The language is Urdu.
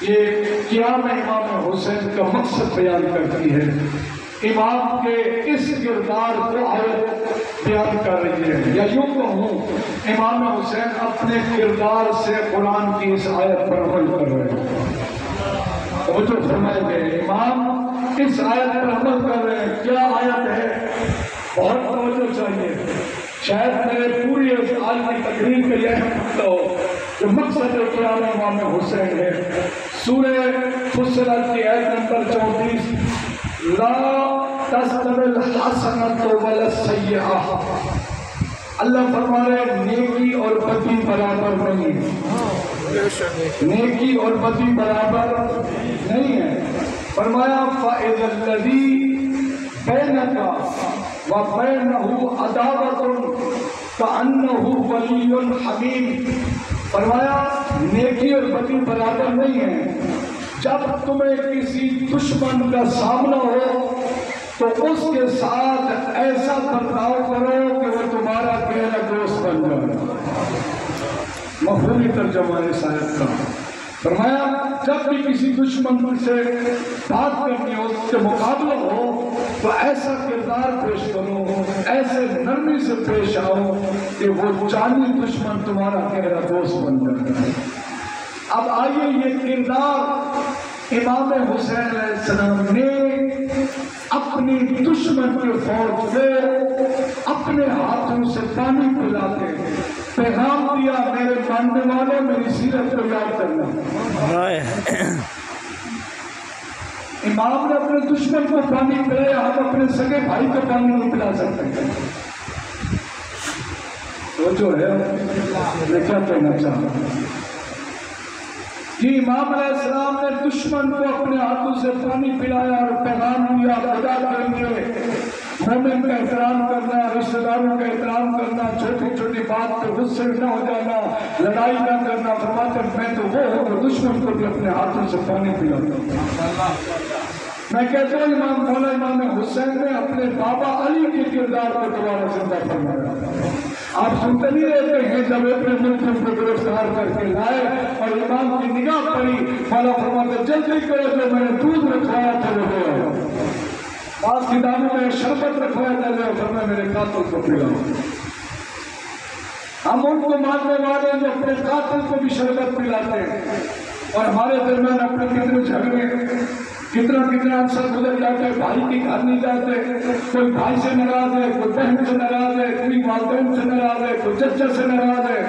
یہ قیام امام حسین کا مقصد بیان کرتی ہے۔ امام کے اس کردار کو آیت بیان کر رہی ہے، یا یوں کہوں امام حسین اپنے کردار سے قرآن کی اس آیت پر عمل کر رہے ہیں۔ توجہ فرمائیں گے، امام اس آیت پر عمل کر رہے ہیں۔ کیا آیت ہے؟ بہت توجہ چاہیے، شاید میرے پوری اس عالمی تقریر کا یہ مقصد ہو کہ مقصد قیام امام حسین ہے۔ سورہ فصلت کی آیت نمبر 34، لا تستوی الحسنۃ ولا السیئۃ، اللہ فرما رہے نیکی اور بدی برابر نہیں ہے، نیکی اور بدی برابر نہیں ہے۔ فرمایا فَإِذَا الَّذِي بَيْنَكَ وَبَيْنَهُ عَدَاوَةٌ كَأَنَّهُ وَلِيٌّ حَمِيمٌ، فرمایا نیکی اور بدی برابر نہیں ہے۔ جب تمہیں کسی دشمن کا سامنا ہو تو اس کے ساتھ ایسا برتاؤ کرو کہ وہ تمہارا گہرا دوست بن جائے۔ مفہومی ترجمہ ہے اس آیت کا۔ فرمایا جب بھی کسی دشمن سے بات کرنی ہو، اس سے مقابلہ ہو، تو ایسا کردار پیش کرو، ایسے نرمی سے پیش آؤ کہ وہ جانی دشمن تمہارا گہرا دوست بن جائے۔ اب آئیے یہ کردار امام حسین علیہ السلام نے اپنی دشمن کے فوج سے اپنے ہاتھوں سے پانی پلا کے پیغام دیا، میرے ماننے والوں میری سیرت کو یاد کرنا۔ امام نے اپنے دشمن کو پانی پلایا، ہم اپنے سگے بھائی کو پانی نہیں پلا سکتے۔ وہ جو ہے میں کیا کہنا چاہتا ہوں کہ امام علیہ السلام نے دشمن کو اپنے ہاتھوں سے پانی پلایا اور پیغام دیا، خدا کریں گے مومن کا احترام کرنا، رشتہ داروں کا احترام کرنا، چھوٹی چھوٹی بات پہ غصے نہ ہو جانا، لڑائی نہ کرنا۔ فرماتے میں تو وہ ہوں دشمن کو بھی اپنے ہاتھوں سے پانی پلاتا ہوں۔ میں کہتا ہوں امام مولا امام حسین نے اپنے بابا علی کے کردار کو دوبارہ زندہ فرمایا۔ آپ سنتے نہیں رہتے ہیں جب اپنے ملکوں کو گرفتار کر کے لائے اور امام کی نگاہ پڑی، مولا فرماتے جلدی کرو، جو میں نے دودھ رکھوایا تھا وہ ہو آیا، بعض کتابوں میں شربت رکھوایا تھا جو فرمایا میرے قاتل کو پلاؤ۔ ہم ان کو ماننے والے جو اپنے قاتل کو بھی شربت پلاتے ہیں، اور ہمارے درمیان اپنے کتنے جھگڑے، کتنا عرصہ گزر جاتا ہے، بھائی کے گھر نہیں جاتے، کوئی بھائی سے ناراض ہے، کوئی بہن سے ناراض ہے، کوئی والدین سے ناراض ہے، کوئی چچا سے ناراض ہے۔